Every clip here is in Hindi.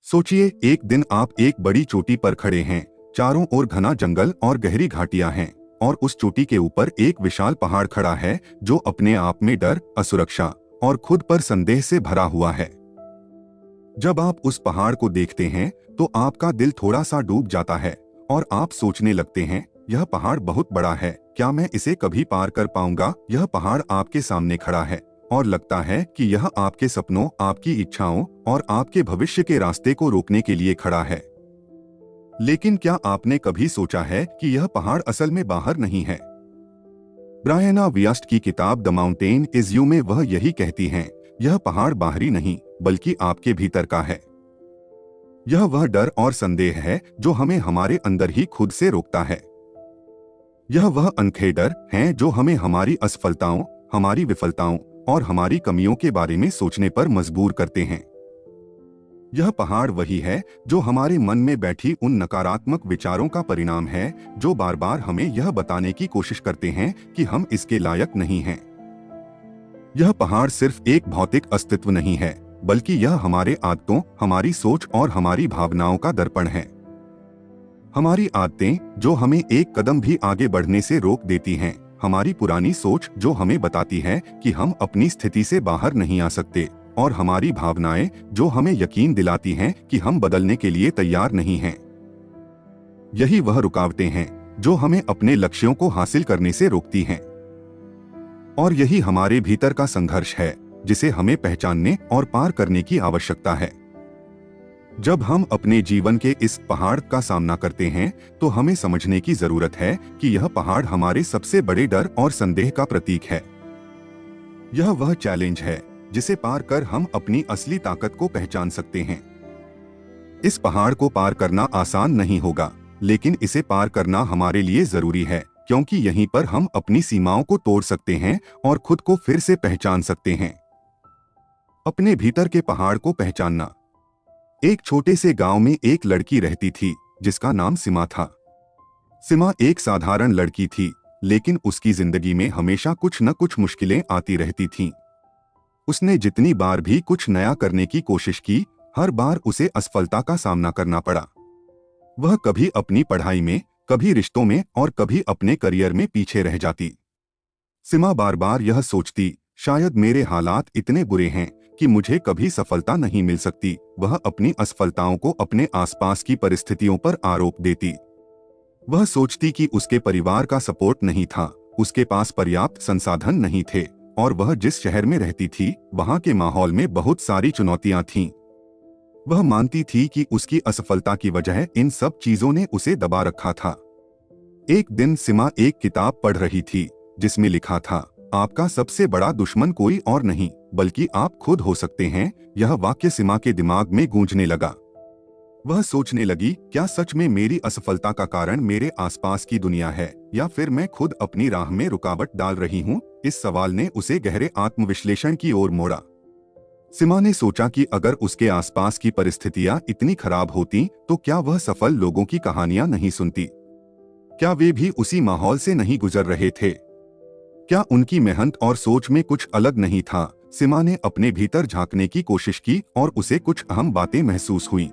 सोचिए, एक दिन आप एक बड़ी चोटी पर खड़े हैं। चारों ओर घना जंगल और गहरी घाटियां हैं, और उस चोटी के ऊपर एक विशाल पहाड़ खड़ा है जो अपने आप में डर, असुरक्षा और खुद पर संदेह से भरा हुआ है। जब आप उस पहाड़ को देखते हैं तो आपका दिल थोड़ा सा डूब जाता है और आप सोचने लगते हैं, यह पहाड़ बहुत बड़ा है, क्या मैं इसे कभी पार कर पाऊंगा? यह पहाड़ आपके सामने खड़ा है और लगता है कि यह आपके सपनों, आपकी इच्छाओं और आपके भविष्य के रास्ते को रोकने के लिए खड़ा है। लेकिन क्या आपने कभी सोचा है कि यह पहाड़ असल में बाहर नहीं है? ब्रायना वियास्ट की किताब द माउंटेन इज यू में वह यही कहती हैं, यह पहाड़ बाहरी नहीं बल्कि आपके भीतर का है। यह वह डर और संदेह है जो हमें हमारे अंदर ही खुद से रोकता है। यह वह अनखे डर हैं जो हमें हमारी असफलताओं, हमारी विफलताओं और हमारी कमियों के बारे में सोचने पर मजबूर करते हैं। यह पहाड़ वही है जो हमारे मन में बैठी उन नकारात्मक विचारों का परिणाम है जो बार बार हमें यह बताने की कोशिश करते हैं कि हम इसके लायक नहीं हैं। यह पहाड़ सिर्फ एक भौतिक अस्तित्व नहीं है, बल्कि यह हमारे आदतों, हमारी सोच और हमारी भावनाओं का दर्पण है। हमारी आदतें जो हमें एक कदम भी आगे बढ़ने से रोक देती हैं, हमारी पुरानी सोच जो हमें बताती है कि हम अपनी स्थिति से बाहर नहीं आ सकते, और हमारी भावनाएं जो हमें यकीन दिलाती हैं कि हम बदलने के लिए तैयार नहीं हैं। यही वह रुकावटें हैं जो हमें अपने लक्ष्यों को हासिल करने से रोकती हैं। और यही हमारे भीतर का संघर्ष है जिसे हमें पहचानने और पार करने की आवश्यकता है। जब हम अपने जीवन के इस पहाड़ का सामना करते हैं तो हमें समझने की जरूरत है कि यह पहाड़ हमारे सबसे बड़े डर और संदेह का प्रतीक है। यह वह चैलेंज है जिसे पार कर हम अपनी असली ताकत को पहचान सकते हैं। इस पहाड़ को पार करना आसान नहीं होगा, लेकिन इसे पार करना हमारे लिए जरूरी है, क्योंकि यहीं पर हम अपनी सीमाओं को तोड़ सकते हैं और खुद को फिर से पहचान सकते हैं। अपने भीतर के पहाड़ को पहचानना। एक छोटे से गांव में एक लड़की रहती थी जिसका नाम सीमा था। सीमा एक साधारण लड़की थी, लेकिन उसकी जिंदगी में हमेशा कुछ न कुछ मुश्किलें आती रहती थीं। उसने जितनी बार भी कुछ नया करने की कोशिश की, हर बार उसे असफलता का सामना करना पड़ा। वह कभी अपनी पढ़ाई में, कभी रिश्तों में और कभी अपने करियर में पीछे रह जाती। सीमा बार बार यह सोचती, शायद मेरे हालात इतने बुरे हैं कि मुझे कभी सफलता नहीं मिल सकती। वह अपनी असफलताओं को अपने आसपास की परिस्थितियों पर आरोप देती। वह सोचती कि उसके परिवार का सपोर्ट नहीं था, उसके पास पर्याप्त संसाधन नहीं थे, और वह जिस शहर में रहती थी वहां के माहौल में बहुत सारी चुनौतियां थीं। वह मानती थी कि उसकी असफलता की वजह इन सब चीजों ने उसे दबा रखा था। एक दिन सीमा एक किताब पढ़ रही थी जिसमें लिखा था, आपका सबसे बड़ा दुश्मन कोई और नहीं बल्कि आप खुद हो सकते हैं। यह वाक्य सीमा के दिमाग में गूंजने लगा। वह सोचने लगी, क्या सच में मेरी असफलता का कारण मेरे आसपास की दुनिया है, या फिर मैं खुद अपनी राह में रुकावट डाल रही हूँ? इस सवाल ने उसे गहरे आत्मविश्लेषण की ओर मोड़ा। सीमा ने सोचा कि अगर उसके आसपास की परिस्थितियां इतनी खराब होती तो क्या वह सफल लोगों की कहानियां नहीं सुनती? क्या वे भी उसी माहौल से नहीं गुजर रहे थे? क्या उनकी मेहनत और सोच में कुछ अलग नहीं था? सीमा ने अपने भीतर झांकने की कोशिश की और उसे कुछ अहम बातें महसूस हुई।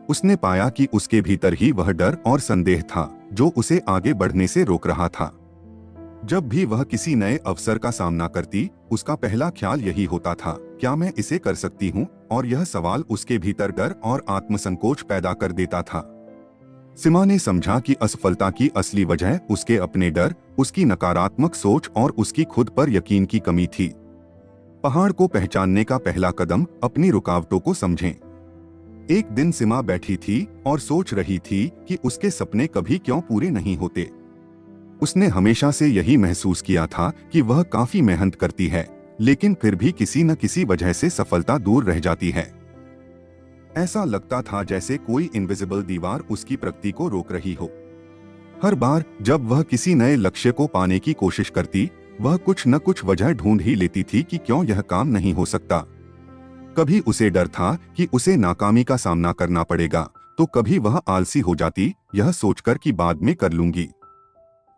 उसने पाया कि उसके भीतर ही वह डर और संदेह था जो उसे आगे बढ़ने से रोक रहा था। जब भी वह किसी नए अवसर का सामना करती, उसका पहला ख्याल यही होता था, क्या मैं इसे कर सकती हूँ? और यह सवाल उसके भीतर डर और आत्मसंकोच पैदा कर देता था। सीमा ने समझा कि असफलता की असली वजह उसके अपने डर, उसकी नकारात्मक सोच और उसकी खुद पर यकीन की कमी थी। पहाड़ को पहचानने का पहला कदम अपनी रुकावटों को समझें। एक दिन सीमा बैठी थी और सोच रही थी कि उसके सपने कभी क्यों पूरे नहीं होते। उसने हमेशा से यही महसूस किया था कि वह काफी मेहनत करती है, लेकिन फिर भी किसी न किसी वजह से सफलता दूर रह जाती है। ऐसा लगता था जैसे कोई इनविजिबल दीवार उसकी प्रगति को रोक रही हो। हर बार जब वह किसी नए लक्ष्य को पाने की कोशिश करती, वह कुछ न कुछ वजह ढूंढ ही लेती थी कि क्यों यह काम नहीं हो सकता। कभी उसे डर था कि उसे नाकामी का सामना करना पड़ेगा, तो कभी वह आलसी हो जाती, यह सोचकर कि बाद में कर लूंगी।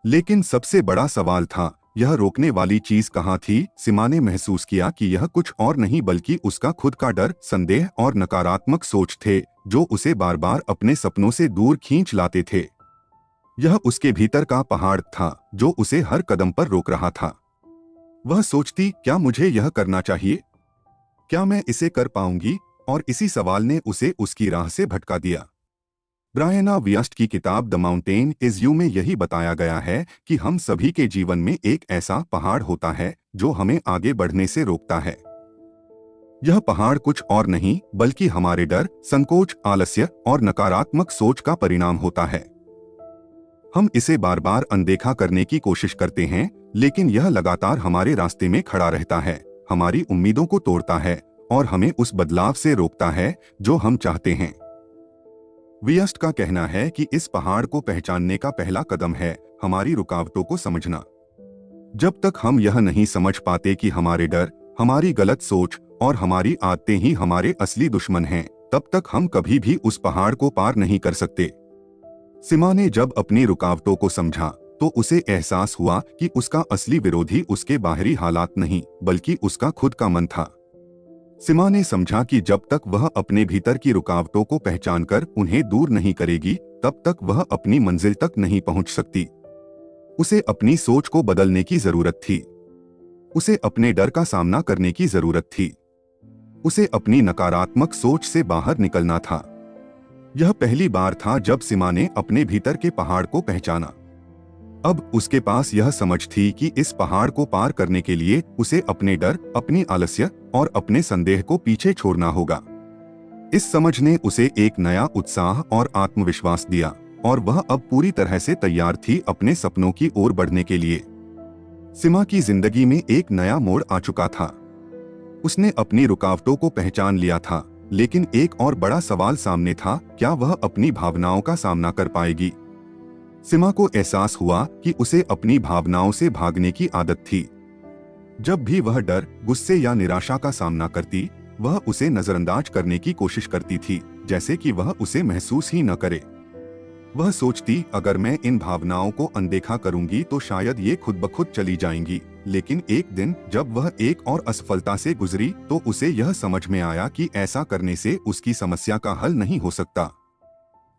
लेकिन सबसे बड़ा सवाल था, यह रोकने वाली चीज कहाँ थी? सीमा ने महसूस किया कि यह कुछ और नहीं बल्कि उसका खुद का डर, संदेह और नकारात्मक सोच थे जो उसे बार बार अपने सपनों से दूर खींच लाते थे। यह उसके भीतर का पहाड़ था जो उसे हर कदम पर रोक रहा था। वह सोचती, क्या मुझे यह करना चाहिए? क्या मैं इसे कर पाऊंगी? और इसी सवाल ने उसे उसकी राह से भटका दिया। ब्रायना वियस्ट की किताब द माउंटेन इज यू में यही बताया गया है कि हम सभी के जीवन में एक ऐसा पहाड़ होता है जो हमें आगे बढ़ने से रोकता है। यह पहाड़ कुछ और नहीं बल्कि हमारे डर, संकोच, आलस्य और नकारात्मक सोच का परिणाम होता है। हम इसे बार बार अनदेखा करने की कोशिश करते हैं, लेकिन यह लगातार हमारे रास्ते में खड़ा रहता है, हमारी उम्मीदों को तोड़ता है और हमें उस बदलाव से रोकता है जो हम चाहते हैं। वियस्ट का कहना है कि इस पहाड़ को पहचानने का पहला कदम है हमारी रुकावटों को समझना। जब तक हम यह नहीं समझ पाते कि हमारे डर, हमारी गलत सोच और हमारी आदतें ही हमारे असली दुश्मन हैं, तब तक हम कभी भी उस पहाड़ को पार नहीं कर सकते। सीमा ने जब अपनी रुकावटों को समझा तो उसे एहसास हुआ कि उसका असली विरोधी उसके बाहरी हालात नहीं बल्कि उसका खुद का मन था। सीमा ने समझा कि जब तक वह अपने भीतर की रुकावटों को पहचानकर उन्हें दूर नहीं करेगी, तब तक वह अपनी मंजिल तक नहीं पहुंच सकती। उसे अपनी सोच को बदलने की जरूरत थी। उसे अपने डर का सामना करने की जरूरत थी। उसे अपनी नकारात्मक सोच से बाहर निकलना था। यह पहली बार था जब सीमा ने अपने भीतर के पहाड़ को पहचाना। अब उसके पास यह समझ थी कि इस पहाड़ को पार करने के लिए उसे अपने डर, अपनी आलस्य और अपने संदेह को पीछे छोड़ना होगा। इस समझ ने उसे एक नया उत्साह और आत्मविश्वास दिया और वह अब पूरी तरह से तैयार थी अपने सपनों की ओर बढ़ने के लिए। सीमा की जिंदगी में एक नया मोड़ आ चुका था। उसने अपनी रुकावटों को पहचान लिया था, लेकिन एक और बड़ा सवाल सामने था, क्या वह अपनी भावनाओं का सामना कर पाएगी? सीमा को एहसास हुआ कि उसे अपनी भावनाओं से भागने की आदत थी। जब भी वह डर, गुस्से या निराशा का सामना करती, वह उसे नजरअंदाज करने की कोशिश करती थी, जैसे कि वह उसे महसूस ही न करे। वह सोचती, अगर मैं इन भावनाओं को अनदेखा करूंगी तो शायद ये खुद ब खुद चली जाएंगी। लेकिन एक दिन जब वह एक और असफलता से गुजरी तो उसे यह समझ में आया कि ऐसा करने से उसकी समस्या का हल नहीं हो सकता।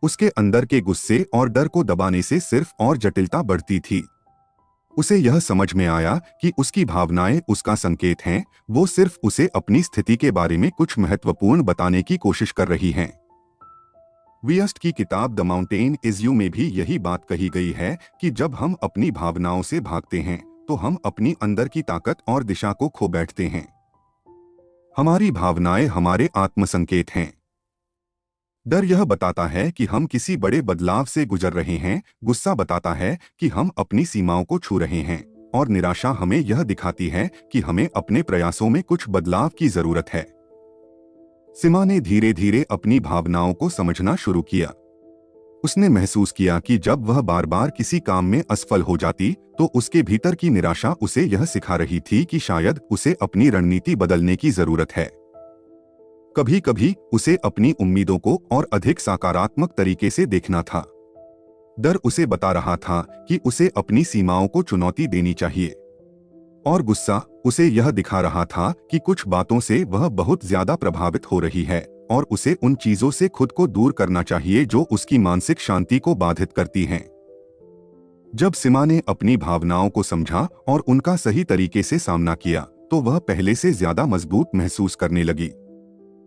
उसके अंदर के गुस्से और डर को दबाने से सिर्फ और जटिलता बढ़ती थी। उसे यह समझ में आया कि उसकी भावनाएं उसका संकेत हैं, वो सिर्फ उसे अपनी स्थिति के बारे में कुछ महत्वपूर्ण बताने की कोशिश कर रही हैं। वियस्ट की किताब द माउंटेन इज यू में भी यही बात कही गई है कि जब हम अपनी भावनाओं से भागते हैं तो हम अपनी अंदर की ताकत और दिशा को खो बैठते हैं। हमारी भावनाएं हमारे आत्मसंकेत हैं। डर यह बताता है कि हम किसी बड़े बदलाव से गुजर रहे हैं, गुस्सा बताता है कि हम अपनी सीमाओं को छू रहे हैं और निराशा हमें यह दिखाती है कि हमें अपने प्रयासों में कुछ बदलाव की जरूरत है। सीमा ने धीरे धीरे अपनी भावनाओं को समझना शुरू किया। उसने महसूस किया कि जब वह बार बार किसी काम में असफल हो जाती तो उसके भीतर की निराशा उसे यह सिखा रही थी कि शायद उसे अपनी रणनीति बदलने की जरूरत है। कभी कभी उसे अपनी उम्मीदों को और अधिक सकारात्मक तरीके से देखना था। डर उसे बता रहा था कि उसे अपनी सीमाओं को चुनौती देनी चाहिए, और गुस्सा उसे यह दिखा रहा था कि कुछ बातों से वह बहुत ज्यादा प्रभावित हो रही है और उसे उन चीजों से खुद को दूर करना चाहिए जो उसकी मानसिक शांति को बाधित करती हैं। जब सीमा ने अपनी भावनाओं को समझा और उनका सही तरीके से सामना किया तो वह पहले से ज्यादा मजबूत महसूस करने लगी।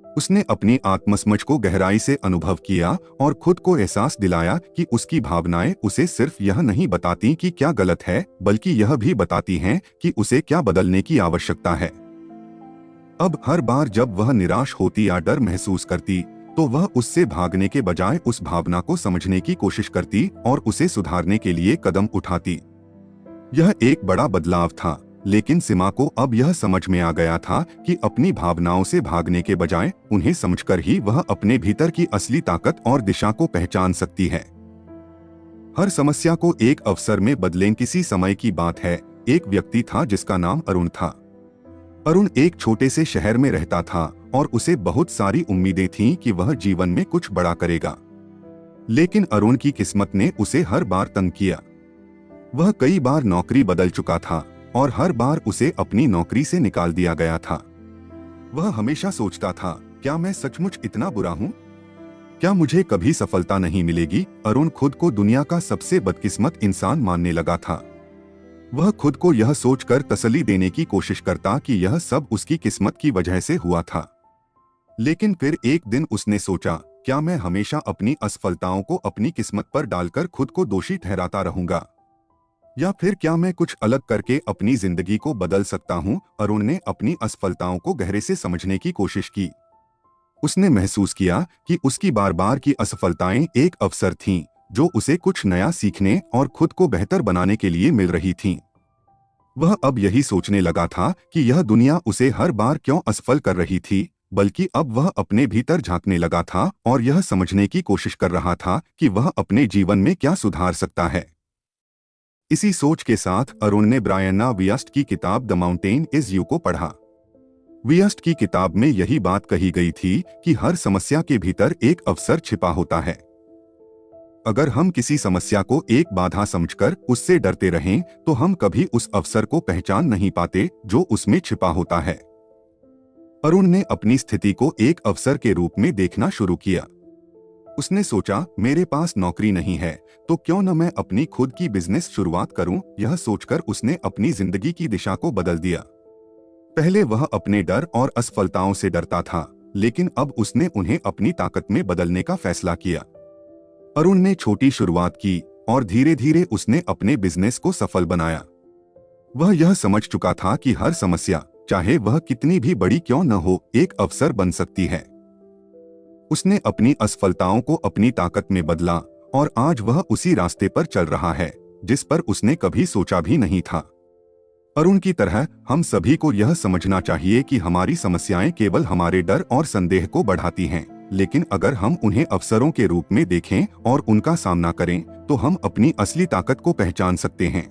उसने अपनी आत्मसमझ को गहराई से अनुभव किया और खुद को एहसास दिलाया कि उसकी भावनाएं उसे सिर्फ यह नहीं बताती कि क्या गलत है, बल्कि यह भी बताती हैं कि उसे क्या बदलने की आवश्यकता है। अब हर बार जब वह निराश होती या डर महसूस करती तो वह उससे भागने के बजाय उस भावना को समझने की कोशिश करती और उसे सुधारने के लिए कदम उठाती। यह एक बड़ा बदलाव था, लेकिन सीमा को अब यह समझ में आ गया था कि अपनी भावनाओं से भागने के बजाय उन्हें समझकर ही वह अपने भीतर की असली ताकत और दिशा को पहचान सकती है। हर समस्या को एक अवसर में बदलें। किसी समय की बात है, एक व्यक्ति था जिसका नाम अरुण था। अरुण एक छोटे से शहर में रहता था और उसे बहुत सारी उम्मीदें थीं कि वह जीवन में कुछ बड़ा करेगा। लेकिन अरुण की किस्मत ने उसे हर बार तंग किया। वह कई बार नौकरी बदल चुका था, और हर बार उसे अपनी नौकरी से निकाल दिया गया था। वह हमेशा सोचता था, क्या मैं सचमुच इतना बुरा हूँ? क्या मुझे कभी सफलता नहीं मिलेगी? अरुण खुद को दुनिया का सबसे बदकिस्मत इंसान मानने लगा था। वह खुद को यह सोचकर तसल्ली देने की कोशिश करता कि यह सब उसकी किस्मत की वजह से हुआ था। लेकिन फिर एक दिन उसने सोचा, क्या मैं हमेशा अपनी असफलताओं को अपनी किस्मत पर डालकर खुद को दोषी ठहराता रहूंगा? या फिर क्या मैं कुछ अलग करके अपनी जिंदगी को बदल सकता हूं? अरुण ने अपनी असफलताओं को गहरे से समझने की कोशिश की। उसने महसूस किया कि उसकी बार बार की असफलताएं एक अवसर थीं, जो उसे कुछ नया सीखने और खुद को बेहतर बनाने के लिए मिल रही थीं। वह अब यही सोचने लगा था कि यह दुनिया उसे हर बार क्यों असफल कर रही थी, बल्कि अब वह अपने भीतर झांकने लगा था और यह समझने की कोशिश कर रहा था कि वह अपने जीवन में क्या सुधार सकता है। इसी सोच के साथ अरुण ने ब्रायना वियस्ट की किताब द माउंटेन इज यू को पढ़ा। वियस्ट की किताब में यही बात कही गई थी कि हर समस्या के भीतर एक अवसर छिपा होता है। अगर हम किसी समस्या को एक बाधा समझकर उससे डरते रहें, तो हम कभी उस अवसर को पहचान नहीं पाते जो उसमें छिपा होता है। अरुण ने अपनी स्थिति को एक अवसर के रूप में देखना शुरू किया। उसने सोचा, मेरे पास नौकरी नहीं है, तो क्यों न मैं अपनी खुद की बिजनेस शुरुआत करूं? यह सोचकर उसने अपनी जिंदगी की दिशा को बदल दिया। पहले वह अपने डर और असफलताओं से डरता था, लेकिन अब उसने उन्हें अपनी ताकत में बदलने का फैसला किया। अरुण ने छोटी शुरुआत की और धीरे धीरे उसने अपने बिजनेस को सफल बनाया। वह यह समझ चुका था कि हर समस्या, चाहे वह कितनी भी बड़ी क्यों न हो, एक अवसर बन सकती है। उसने अपनी असफलताओं को अपनी ताकत में बदला और आज वह उसी रास्ते पर चल रहा है जिस पर उसने कभी सोचा भी नहीं था। अरुण की तरह हम सभी को यह समझना चाहिए कि हमारी समस्याएं केवल हमारे डर और संदेह को बढ़ाती हैं, लेकिन अगर हम उन्हें अवसरों के रूप में देखें और उनका सामना करें, तो हम अपनी असली ताकत को पहचान सकते हैं।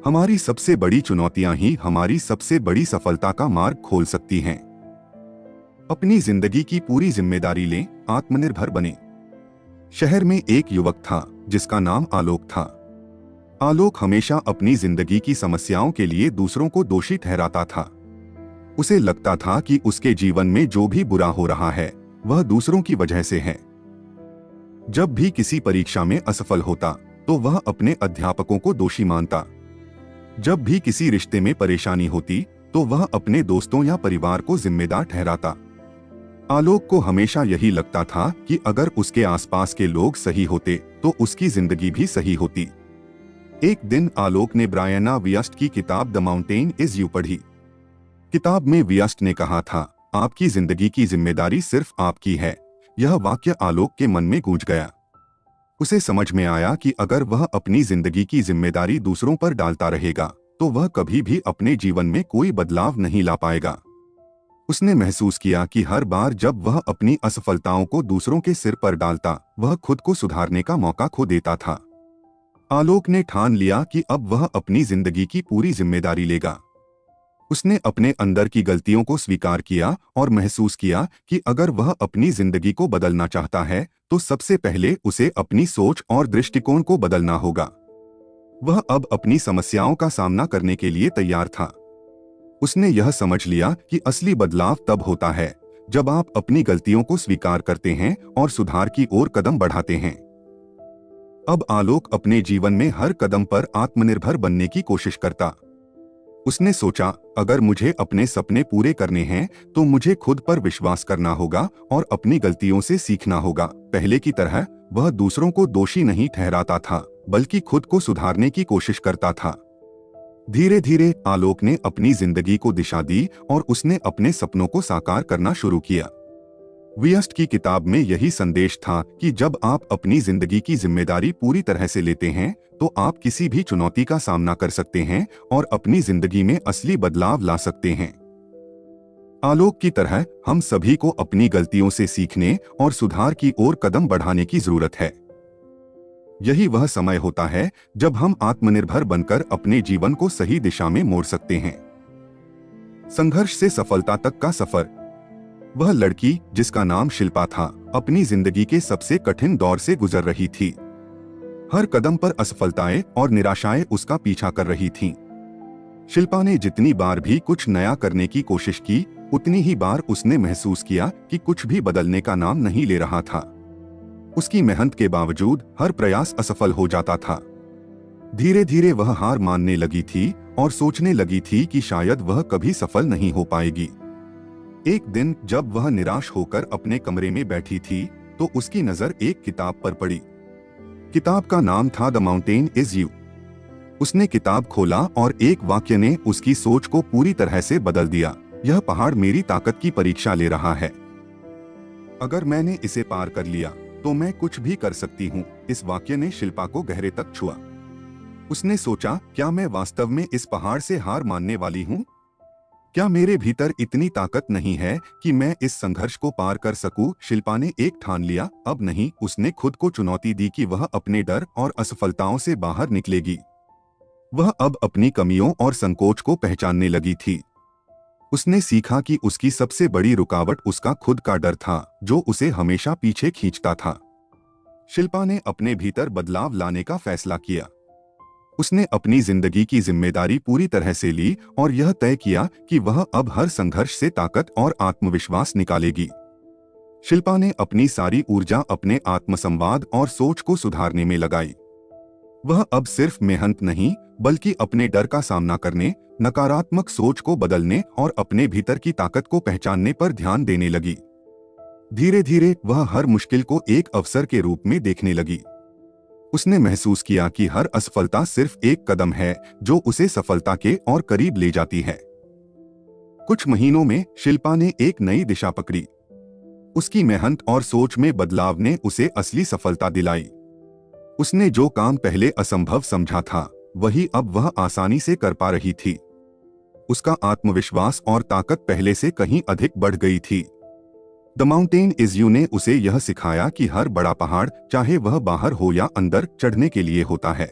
हमारी सबसे बड़ी चुनौतियां ही हमारी सबसे बड़ी सफलता का मार्ग खोल सकती हैं। अपनी जिंदगी की पूरी जिम्मेदारी लें, आत्मनिर्भर बने। शहर में एक युवक था जिसका नाम आलोक था। आलोक हमेशा अपनी जिंदगी की समस्याओं के लिए दूसरों को दोषी ठहराता था। उसे लगता था कि उसके जीवन में जो भी बुरा हो रहा है, वह दूसरों की वजह से है। जब भी किसी परीक्षा में असफल होता, तो वह अपने अध्यापकों को दोषी मानता। जब भी किसी रिश्ते में परेशानी होती, तो वह अपने दोस्तों या परिवार को जिम्मेदार ठहराता। आलोक को हमेशा यही लगता था कि अगर उसके आसपास के लोग सही होते, तो उसकी जिंदगी भी सही होती। एक दिन आलोक ने ब्रायना वियस्ट की किताब द माउंटेन इज यू पढ़ी। किताब में वियस्ट ने कहा था, आपकी जिंदगी की जिम्मेदारी सिर्फ आपकी है। यह वाक्य आलोक के मन में गूंज गया। उसे समझ में आया कि अगर वह अपनी जिंदगी की जिम्मेदारी दूसरों पर डालता रहेगा, तो वह कभी भी अपने जीवन में कोई बदलाव नहीं ला पाएगा। उसने महसूस किया कि हर बार जब वह अपनी असफलताओं को दूसरों के सिर पर डालता, वह खुद को सुधारने का मौका खो देता था। आलोक ने ठान लिया कि अब वह अपनी जिंदगी की पूरी जिम्मेदारी लेगा। उसने अपने अंदर की गलतियों को स्वीकार किया और महसूस किया कि अगर वह अपनी जिंदगी को बदलना चाहता है, तो सबसे पहले उसे अपनी सोच और दृष्टिकोण को बदलना होगा। वह अब अपनी समस्याओं का सामना करने के लिए तैयार था। उसने यह समझ लिया कि असली बदलाव तब होता है जब आप अपनी गलतियों को स्वीकार करते हैं और सुधार की ओर कदम बढ़ाते हैं। अब आलोक अपने जीवन में हर कदम पर आत्मनिर्भर बनने की कोशिश करता। उसने सोचा, अगर मुझे अपने सपने पूरे करने हैं, तो मुझे खुद पर विश्वास करना होगा और अपनी गलतियों से सीखना होगा। पहले की तरह वह दूसरों को दोषी नहीं ठहराता था, बल्कि खुद को सुधारने की कोशिश करता था। धीरे धीरे आलोक ने अपनी जिंदगी को दिशा दी और उसने अपने सपनों को साकार करना शुरू किया। वियस्ट की किताब में यही संदेश था कि जब आप अपनी जिंदगी की जिम्मेदारी पूरी तरह से लेते हैं, तो आप किसी भी चुनौती का सामना कर सकते हैं और अपनी जिंदगी में असली बदलाव ला सकते हैं। आलोक की तरह हम सभी को अपनी गलतियों से सीखने और सुधार की ओर कदम बढ़ाने की जरूरत है। यही वह समय होता है जब हम आत्मनिर्भर बनकर अपने जीवन को सही दिशा में मोड़ सकते हैं। संघर्ष से सफलता तक का सफर। वह लड़की, जिसका नाम शिल्पा था, अपनी जिंदगी के सबसे कठिन दौर से गुजर रही थी। हर कदम पर असफलताएं और निराशाएं उसका पीछा कर रही थीं। शिल्पा ने जितनी बार भी कुछ नया करने की कोशिश की, उतनी ही बार उसने महसूस किया कि कुछ भी बदलने का नाम नहीं ले रहा था। उसकी मेहनत के बावजूद हर प्रयास असफल हो जाता था। धीरे धीरे वह हार मानने लगी थी और सोचने लगी थी कि शायद वह कभी सफल नहीं हो पाएगी। एक दिन जब वह निराश होकर अपने कमरे में बैठी थी, तो उसकी नजर एक किताब पर पड़ी। किताब का नाम था द माउंटेन इज यू। उसने किताब खोला और एक वाक्य ने उसकी सोच को पूरी तरह से बदल दिया। यह पहाड़ मेरी ताकत की परीक्षा ले रहा है। अगर मैंने इसे पार कर लिया तो मैं कुछ भी कर सकती हूँ। इस वाक्य ने शिल्पा को गहरे तक छुआ। उसने सोचा, क्या मैं वास्तव में इस पहाड़ से हार मानने वाली हूँ? क्या मेरे भीतर इतनी ताकत नहीं है कि मैं इस संघर्ष को पार कर सकूं? शिल्पा ने एक ठान लिया, अब नहीं। उसने खुद को चुनौती दी कि वह अपने डर और असफलताओं से बाहर निकलेगी। वह अब अपनी कमियों और संकोच को पहचानने लगी थी। उसने सीखा कि उसकी सबसे बड़ी रुकावट उसका खुद का डर था, जो उसे हमेशा पीछे खींचता था। शिल्पा ने अपने भीतर बदलाव लाने का फैसला किया। उसने अपनी जिंदगी की जिम्मेदारी पूरी तरह से ली और यह तय किया कि वह अब हर संघर्ष से ताकत और आत्मविश्वास निकालेगी। शिल्पा ने अपनी सारी ऊर्जा अपने आत्मसंवाद और सोच को सुधारने में लगाई। वह अब सिर्फ मेहनत नहीं, बल्कि अपने डर का सामना करने, नकारात्मक सोच को बदलने और अपने भीतर की ताकत को पहचानने पर ध्यान देने लगी। धीरे धीरे वह हर मुश्किल को एक अवसर के रूप में देखने लगी। उसने महसूस किया कि हर असफलता सिर्फ एक कदम है जो उसे सफलता के और करीब ले जाती है। कुछ महीनों में शिल्पा ने एक नई दिशा पकड़ी। उसकी मेहनत और सोच में बदलाव ने उसे असली सफलता दिलाई। उसने जो काम पहले असंभव समझा था, वही अब वह आसानी से कर पा रही थी। उसका आत्मविश्वास और ताकत पहले से कहीं अधिक बढ़ गई थी। द माउंटेन इज यू ने उसे यह सिखाया कि हर बड़ा पहाड़, चाहे वह बाहर हो या अंदर, चढ़ने के लिए होता है।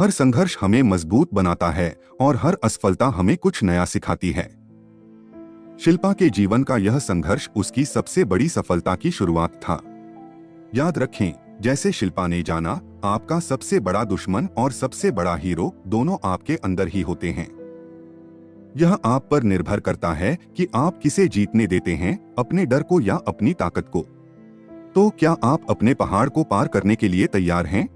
हर संघर्ष हमें मजबूत बनाता है और हर असफलता हमें कुछ नया सिखाती है। शिल्पा के जीवन का यह संघर्ष उसकी सबसे बड़ी सफलता की शुरुआत था। याद रखें, जैसे शिल्पा ने जाना, आपका सबसे बड़ा दुश्मन और सबसे बड़ा हीरो दोनों आपके अंदर ही होते हैं। यह आप पर निर्भर करता है कि आप किसे जीतने देते हैं, अपने डर को या अपनी ताकत को। तो क्या आप अपने पहाड़ को पार करने के लिए तैयार हैं?